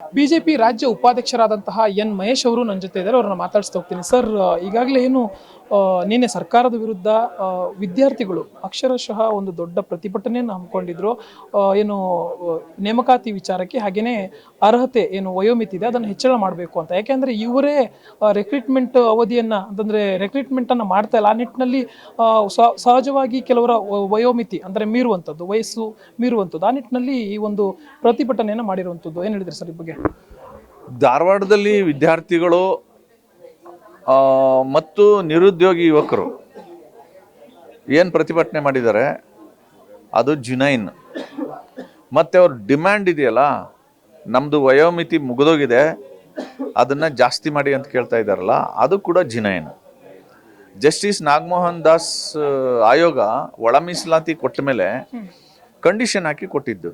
BJP ರಾಜ್ಯ ಉಪಾಧ್ಯಕ್ಷರಾದಂತಹ N Mahesh ಅವರು ನನ್ನ ಜೊತೆ ಇದ್ದಾರೆ. ಅವ್ರನ್ನ ಮಾತಾಡಿಸ್ತಾ ಹೋಗ್ತೀನಿ. ಸರ್, ಈಗಾಗಲೇ ಏನು ನಿನ್ನೆ ಸರ್ಕಾರದ ವಿರುದ್ಧ ವಿದ್ಯಾರ್ಥಿಗಳು ಅಕ್ಷರಶಃ ಒಂದು ದೊಡ್ಡ ಪ್ರತಿಭಟನೆಯನ್ನು ಹಮ್ಮಿಕೊಂಡಿದ್ರು. ಏನು ನೇಮಕಾತಿ ವಿಚಾರಕ್ಕೆ, ಹಾಗೆಯೇ ಅರ್ಹತೆ ಏನು ವಯೋಮಿತಿ ಇದೆ ಅದನ್ನು ಹೆಚ್ಚಳ ಮಾಡಬೇಕು ಅಂತ. ಯಾಕೆಂದರೆ ಇವರೇ ರಿಕ್ರೂಟ್ಮೆಂಟ್ ಅವಧಿಯನ್ನು ಅಂತಂದರೆ ರಿಕ್ರೂಟ್ಮೆಂಟನ್ನು ಮಾಡ್ತಾ ಇಲ್ಲ. ಆ ನಿಟ್ಟಿನಲ್ಲಿ ಸಹಜವಾಗಿ ಕೆಲವರ ವಯೋಮಿತಿ ಅಂದರೆ ಮೀರುವಂಥದ್ದು, ವಯಸ್ಸು ಮೀರುವಂಥದ್ದು, ಆ ನಿಟ್ಟಿನಲ್ಲಿ ಈ ಒಂದು ಪ್ರತಿಭಟನೆಯನ್ನು ಮಾಡಿರುವಂಥದ್ದು. ಏನು ಹೇಳಿದ್ರಿ ಸರ್ ಈ ಬಗ್ಗೆ? ಧಾರವಾಡದಲ್ಲಿ ವಿದ್ಯಾರ್ಥಿಗಳು ಮತ್ತು ನಿರುದ್ಯೋಗಿ ಯುವಕರು ಏನು ಪ್ರತಿಭಟನೆ ಮಾಡಿದ್ದಾರೆ ಅದು ಜುನೈನ್. ಮತ್ತು ಅವ್ರ ಡಿಮ್ಯಾಂಡ್ ಇದೆಯಲ್ಲ, ನಮ್ಮದು ವಯೋಮಿತಿ ಮುಗಿದೋಗಿದೆ ಅದನ್ನು ಜಾಸ್ತಿ ಮಾಡಿ ಅಂತ ಕೇಳ್ತಾ ಇದ್ದಾರಲ್ಲ, ಅದು ಕೂಡ ಜುನೈನ್. ಜಸ್ಟಿಸ್ ನಾಗಮೋಹನ್ ದಾಸ್ ಆಯೋಗ ಒಳ ಮೀಸಲಾತಿ ಕೊಟ್ಟ ಮೇಲೆ ಕಂಡೀಷನ್ ಹಾಕಿ ಕೊಟ್ಟಿದ್ದು,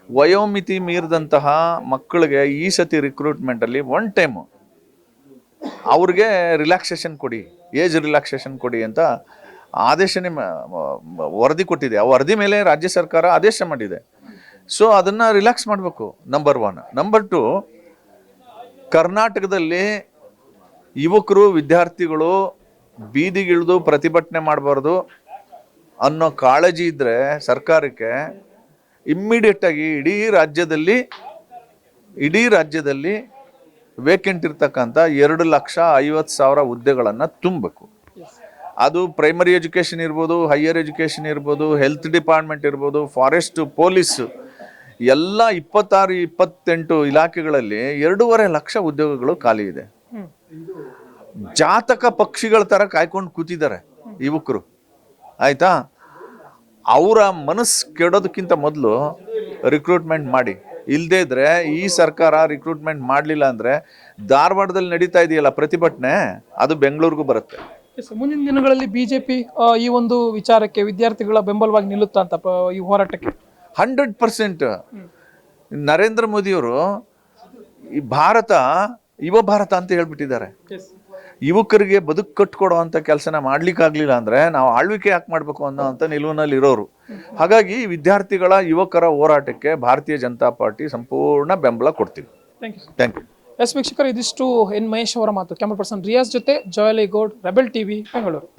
ವಯೋಮಿತಿ ಮೀರಿದಂತಹ ಮಕ್ಕಳಿಗೆ ಈ ಸತಿ ರಿಕ್ರೂಟ್ಮೆಂಟಲ್ಲಿ ಒನ್ ಟೈಮು ಅವ್ರಿಗೆ ರಿಲ್ಯಾಕ್ಸೇಷನ್ ಕೊಡಿ, ಏಜ್ ರಿಲ್ಯಾಕ್ಸೇಷನ್ ಕೊಡಿ ಅಂತ ಆದೇಶನೇ ವರದಿ ಕೊಟ್ಟಿದೆ. ಆ ವರದಿ ಮೇಲೆ ರಾಜ್ಯ ಸರ್ಕಾರ ಆದೇಶ ಮಾಡಿದೆ. ಸೊ ಅದನ್ನು ರಿಲ್ಯಾಕ್ಸ್ ಮಾಡಬೇಕು, ನಂಬರ್ 1. ನಂಬರ್ 2, ಕರ್ನಾಟಕದಲ್ಲಿ ಯುವಕರು ವಿದ್ಯಾರ್ಥಿಗಳು ಬೀದಿಗಿಳಿದು ಪ್ರತಿಭಟನೆ ಮಾಡಬಾರ್ದು ಅನ್ನೋ ಕಾಳಜಿ ಇದ್ದರೆ ಸರ್ಕಾರಕ್ಕೆ ಇಮ್ಮಿಡಿಯೇಟಾಗಿ ಇಡೀ ರಾಜ್ಯದಲ್ಲಿ ವೇಕೆಂಟ್ ಇರ್ತಕ್ಕಂಥ 2,50,000 ಹುದ್ದೆಗಳನ್ನು ತುಂಬಬೇಕು. ಅದು ಪ್ರೈಮರಿ ಎಜುಕೇಷನ್ ಇರ್ಬೋದು, ಹೈಯರ್ ಎಜುಕೇಷನ್ ಇರ್ಬೋದು, ಹೆಲ್ತ್ ಡಿಪಾರ್ಟ್ಮೆಂಟ್ ಇರ್ಬೋದು, ಫಾರೆಸ್ಟ್, ಪೊಲೀಸು, ಎಲ್ಲ 26-28 ಇಲಾಖೆಗಳಲ್ಲಿ 2,50,000 ಉದ್ಯೋಗಗಳು ಖಾಲಿ ಇದೆ. ಜಾತಕ ಪಕ್ಷಿಗಳ ಥರ ಕಾಯ್ಕೊಂಡು ಕೂತಿದ್ದಾರೆ ಯುವಕರು, ಆಯಿತಾ? ಅವರ ಮನಸ್ಸು ಕೆಡೋದಕ್ಕಿಂತ ಮೊದಲು ರಿಕ್ರೂಟ್ಮೆಂಟ್ ಮಾಡಿ. ಇಲ್ಲದೇ ಇದ್ರೆ ಈ ಸರ್ಕಾರ ರಿಕ್ರೂಟ್ಮೆಂಟ್ ಮಾಡಲಿಲ್ಲ ಅಂದರೆ ಧಾರವಾಡದಲ್ಲಿ ನಡೀತಾ ಇದೆಯಲ್ಲ ಪ್ರತಿಭಟನೆ, ಅದು ಬೆಂಗಳೂರಿಗೂ ಬರುತ್ತೆ. ಮುಂದಿನ ದಿನಗಳಲ್ಲಿ ಬಿಜೆಪಿ ಈ ಒಂದು ವಿಚಾರಕ್ಕೆ ವಿದ್ಯಾರ್ಥಿಗಳ ಬೆಂಬಲವಾಗಿ ನಿಲ್ಲುತ್ತಾ ಅಂತ ಈ ಹೋರಾಟಕ್ಕೆ? 100%. ನರೇಂದ್ರ ಮೋದಿಯವರು ಈ ಭಾರತ ಯುವ ಭಾರತ ಅಂತ ಹೇಳ್ಬಿಟ್ಟಿದ್ದಾರೆ. ಯುವಕರಿಗೆ ಬದುಕು ಕಟ್ಕೊಡೋ ಅಂಥ ಕೆಲಸನ ಮಾಡ್ಲಿಕ್ಕಾಗಲಿಲ್ಲ ಅಂದರೆ ನಾವು ಆಳ್ವಿಕೆ ಯಾಕೆ ಮಾಡಬೇಕು ಅನ್ನೋ ಅಂಥ ನಿಲುವಿನಲ್ಲಿ ಇರೋರು. ಹಾಗಾಗಿ ವಿದ್ಯಾರ್ಥಿಗಳ ಯುವಕರ ಹೋರಾಟಕ್ಕೆ ಭಾರತೀಯ ಜನತಾ ಪಾರ್ಟಿ ಸಂಪೂರ್ಣ ಬೆಂಬಲ ಕೊಡ್ತೀವಿ. Thank you. ಎಸ್ ವೀಕ್ಷಕರು, ಇದಿಷ್ಟು ಎನ್ ಮಹೇಶ್ ಅವರ ಮಾತು. ಕ್ಯಾಮರಾ ಪರ್ಸನ್ ರಿಯಾಜ್ ಜೊತೆ ಜಯಲಿ ಗೌಡ್, ರೆಬೆಲ್ ಟಿವಿ, ಬೆಂಗಳೂರು.